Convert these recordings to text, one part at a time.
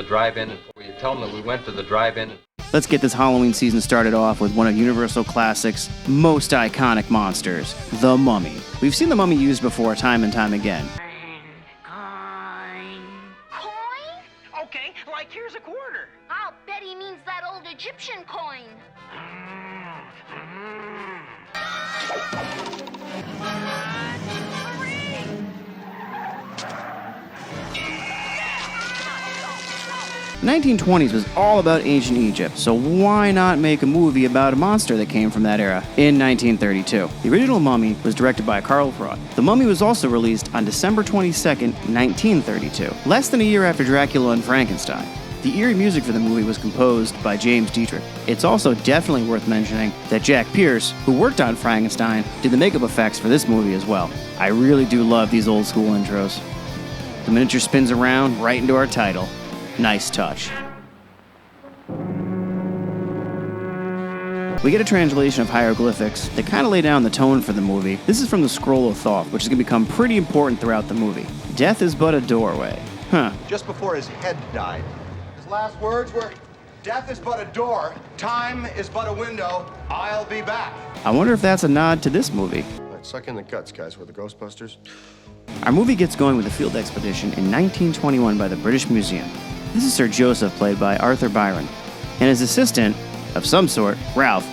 drive-in, and you tell them that we went to the drive-in. Let's get this Halloween season started off with one of Universal Classics' most iconic monsters, the Mummy. We've seen the Mummy used before time and time again. Coin? Okay, like here's a quarter. I'll bet he means that old Egyptian coin. 1920s was all about ancient Egypt, so why not make a movie about a monster that came from that era in 1932? The original Mummy was directed by Karl Freund. The Mummy was also released on December 22nd, 1932, less than a year after Dracula and Frankenstein. The eerie music for the movie was composed by James Dietrich. It's also definitely worth mentioning that Jack Pierce, who worked on Frankenstein, did the makeup effects for this movie as well. I really do love these old school intros. The miniature spins around right into our title. Nice touch. We get a translation of hieroglyphics that kind of lay down the tone for the movie. This is from the Scroll of Thoth, which is going to become pretty important throughout the movie. Death is but a doorway. Just before his head died, his last words were, "Death is but a door, time is but a window, I'll be back." I wonder if that's a nod to this movie. Right, suck in the guts, guys. We're the Ghostbusters. Our movie gets going with a field expedition in 1921 by the British Museum. This is Sir Joseph, played by Arthur Byron, and his assistant, of some sort, Ralph,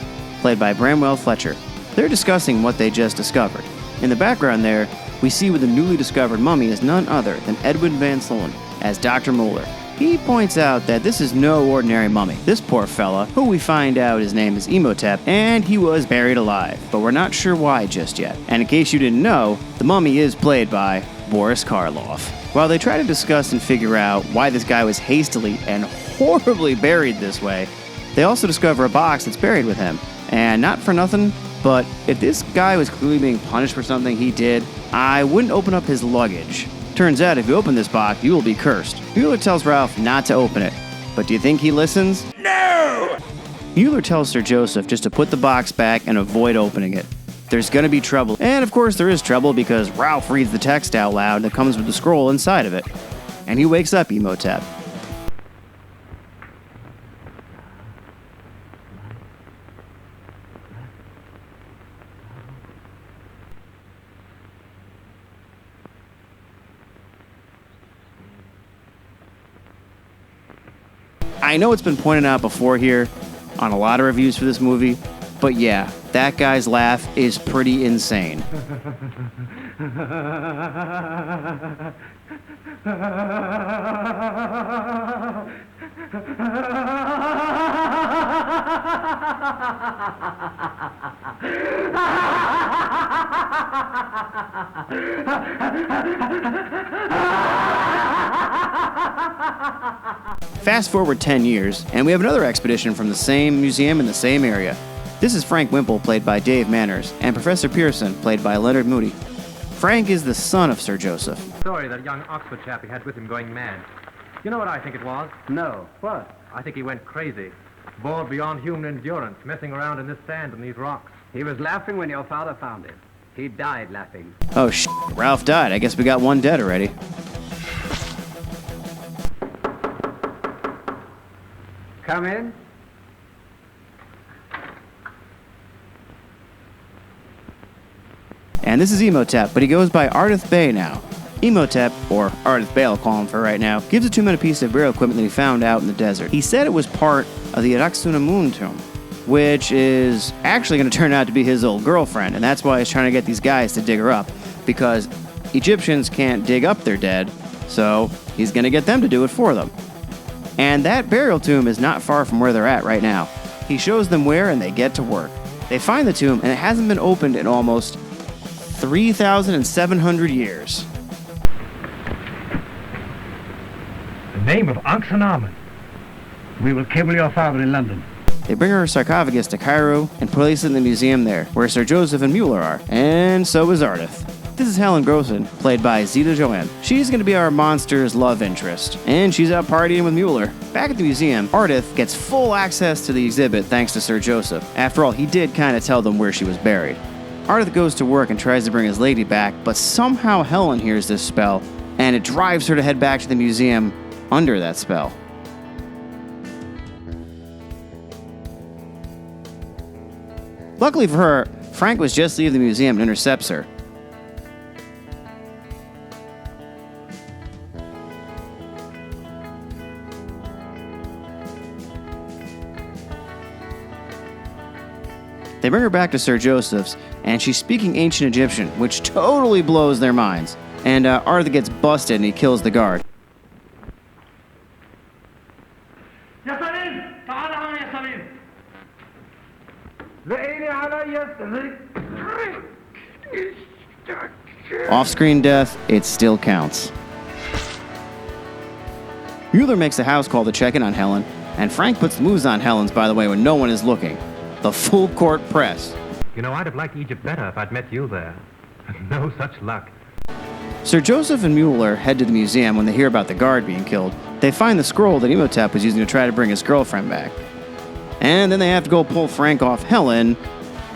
played by Bramwell Fletcher. They're discussing what they just discovered. In the background there, we see with the newly discovered mummy is none other than Edwin Van Sloan as Dr. Moeller. He points out that this is no ordinary mummy. This poor fella, who we find out his name is Imhotep, and he was buried alive, but we're not sure why just yet. And in case you didn't know, the mummy is played by Boris Karloff. While they try to discuss and figure out why this guy was hastily and horribly buried this way, they also discover a box that's buried with him. And not for nothing, but if this guy was clearly being punished for something he did, I wouldn't open up his luggage. Turns out if you open this box, you will be cursed. Mueller tells Ralph not to open it, but do you think he listens? No! Mueller tells Sir Joseph just to put the box back and avoid opening it. There's gonna be trouble. And of course there is trouble because Ralph reads the text out loud that comes with the scroll inside of it. And he wakes up Imhotep. I know it's been pointed out before here on a lot of reviews for this movie, but yeah, that guy's laugh is pretty insane. Fast forward 10 years, and we have another expedition from the same museum in the same area. This is Frank Wimple, played by Dave Manners, and Professor Pearson, played by Leonard Moody. Frank is the son of Sir Joseph. Story that young Oxford chap he had with him going mad. You know what I think it was? No. What? I think he went crazy. Bored beyond human endurance, messing around in this sand and these rocks. He was laughing when your father found him. He died laughing. Oh, Ralph died. I guess we got one dead already. Come in. And this is Imhotep, but he goes by Ardith Bey now. Imhotep, or Ardith Bey I'll call him for right now, gives a two-minute piece of burial equipment that he found out in the desert. He said it was part of the Araksunamun tomb, which is actually going to turn out to be his old girlfriend, and that's why he's trying to get these guys to dig her up, because Egyptians can't dig up their dead, so he's going to get them to do it for them. And that burial tomb is not far from where they're at right now. He shows them where, and they get to work. They find the tomb, and it hasn't been opened in almost 3,700 years. The name of Ankhsenamun. We will cable your father in London. They bring her sarcophagus to Cairo and place it in the museum there, where Sir Joseph and Mueller are, and so is Ardith. This is Helen Grossen, played by Zita Joanne. She's going to be our monster's love interest, and she's out partying with Mueller. Back at the museum, Ardith gets full access to the exhibit thanks to Sir Joseph. After all, he did kind of tell them where she was buried. Ardith goes to work and tries to bring his lady back, but somehow Helen hears this spell, and it drives her to head back to the museum under that spell. Luckily for her, Frank was just leaving the museum and intercepts her. They bring her back to Sir Joseph's, and she's speaking ancient Egyptian, which totally blows their minds. And Arthur gets busted and he kills the guard. Off-screen death, it still counts. Mueller makes a house call to check in on Helen, and Frank puts the moves on Helen's, by the way, when no one is looking. The full court press. You know, I'd have liked Egypt better if I'd met you there. No such luck. Sir Joseph and Mueller head to the museum when they hear about the guard being killed. They find the scroll that Imhotep was using to try to bring his girlfriend back. And then they have to go pull Frank off Helen,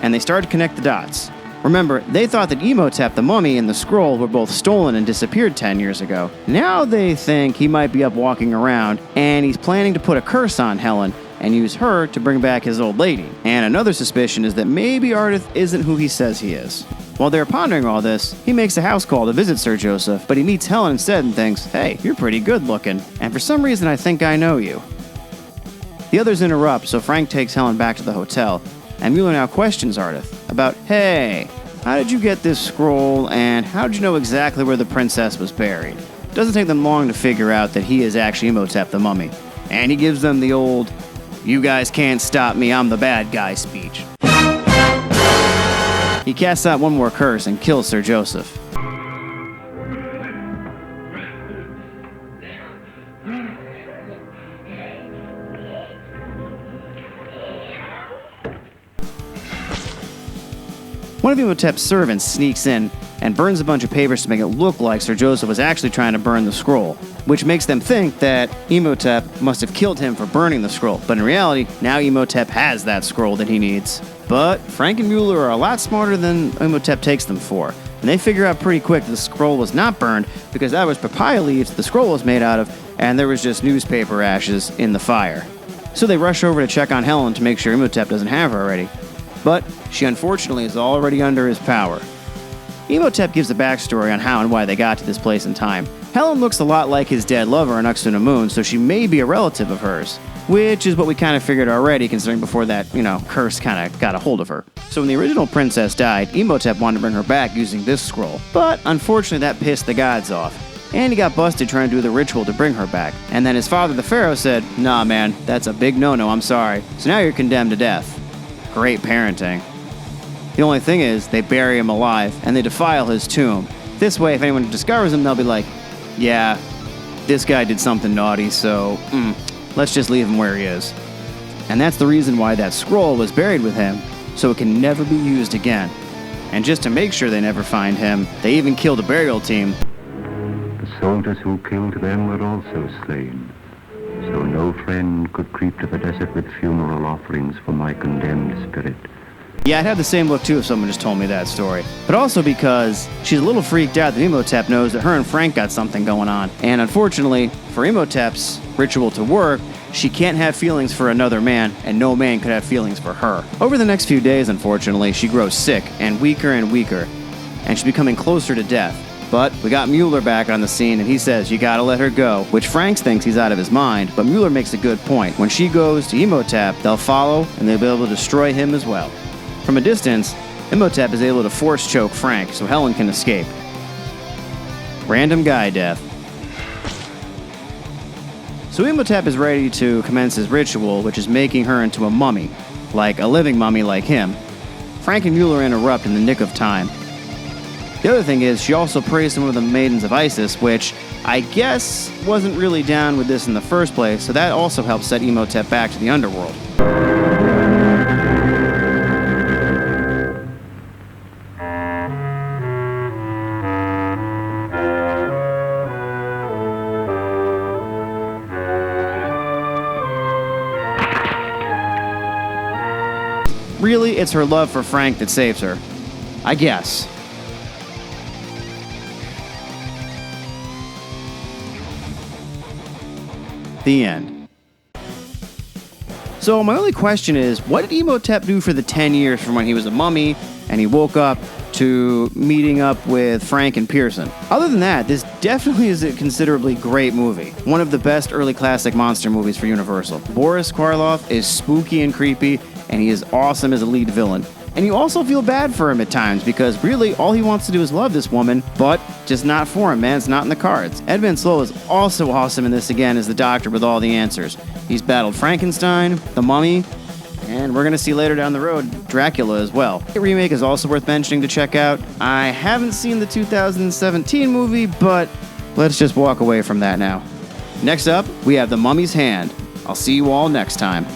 and they start to connect the dots. Remember, they thought that Imhotep, the mummy, and the scroll were both stolen and disappeared 10 years ago. Now they think he might be up walking around, and he's planning to put a curse on Helen and use her to bring back his old lady. And another suspicion is that maybe Ardith isn't who he says he is. While they're pondering all this, he makes a house call to visit Sir Joseph, but he meets Helen instead and thinks, hey, you're pretty good looking, and for some reason I think I know you. The others interrupt, so Frank takes Helen back to the hotel, and Mueller now questions Ardith about, hey, how did you get this scroll, and how did you know exactly where the princess was buried? It doesn't take them long to figure out that he is actually Imhotep the mummy, and he gives them the old, you guys can't stop me, I'm the bad guy speech. He casts out one more curse and kills Sir Joseph. One of Imhotep's servants sneaks in and burns a bunch of papers to make it look like Sir Joseph was actually trying to burn the scroll, which makes them think that Imhotep must have killed him for burning the scroll. But in reality, now Imhotep has that scroll that he needs. But Frank and Mueller are a lot smarter than Imhotep takes them for, and they figure out pretty quick that the scroll was not burned because that was papaya leaves the scroll was made out of, and there was just newspaper ashes in the fire. So they rush over to check on Helen to make sure Imhotep doesn't have her already. But she unfortunately is already under his power. Imhotep gives a backstory on how and why they got to this place in time. Helen looks a lot like his dead lover on Uxtuna-Moon, so she may be a relative of hers, which is what we kind of figured already, considering before that, curse kind of got a hold of her. So when the original princess died, Imhotep wanted to bring her back using this scroll, but unfortunately that pissed the gods off, and he got busted trying to do the ritual to bring her back. And then his father, the pharaoh, said, nah man, that's a big no-no, I'm sorry. So now you're condemned to death. Great parenting. The only thing is, they bury him alive, and they defile his tomb. This way, if anyone discovers him, they'll be like, yeah, this guy did something naughty, so, let's just leave him where he is. And that's the reason why that scroll was buried with him, so it can never be used again. And just to make sure they never find him, they even killed a burial team. The soldiers who killed them were also slain, so no friend could creep to the desert with funeral offerings for my condemned spirit. Yeah, I'd have the same look too if someone just told me that story. But also because she's a little freaked out that Imhotep knows that her and Frank got something going on. And unfortunately, for Imhotep's ritual to work, she can't have feelings for another man, and no man could have feelings for her. Over the next few days, unfortunately, she grows sick and weaker, and she's becoming closer to death. But we got Mueller back on the scene, and he says, you gotta let her go, which Frank thinks he's out of his mind, but Mueller makes a good point. When she goes to Imhotep, they'll follow, and they'll be able to destroy him as well. From a distance, Imhotep is able to force choke Frank so Helen can escape. Random guy death. So Imhotep is ready to commence his ritual, which is making her into a mummy, like a living mummy like him. Frank and Mueller interrupt in the nick of time. The other thing is, she also prays to one of the maidens of Isis, which I guess wasn't really down with this in the first place, so that also helps set Imhotep back to the underworld. Really, it's her love for Frank that saves her. I guess. The end. So my only question is, what did Imhotep do for the 10 years from when he was a mummy and he woke up to meeting up with Frank and Pearson? Other than that, this definitely is a considerably great movie. One of the best early classic monster movies for Universal. Boris Karloff is spooky and creepy, and he is awesome as a lead villain. And you also feel bad for him at times because really all he wants to do is love this woman, but just not for him, man. It's not in the cards. Ed Van Slow is also awesome in this again as the doctor with all the answers. He's battled Frankenstein, the Mummy, and we're going to see later down the road Dracula as well. The remake is also worth mentioning to check out. I haven't seen the 2017 movie, but let's just walk away from that now. Next up, we have The Mummy's Hand. I'll see you all next time.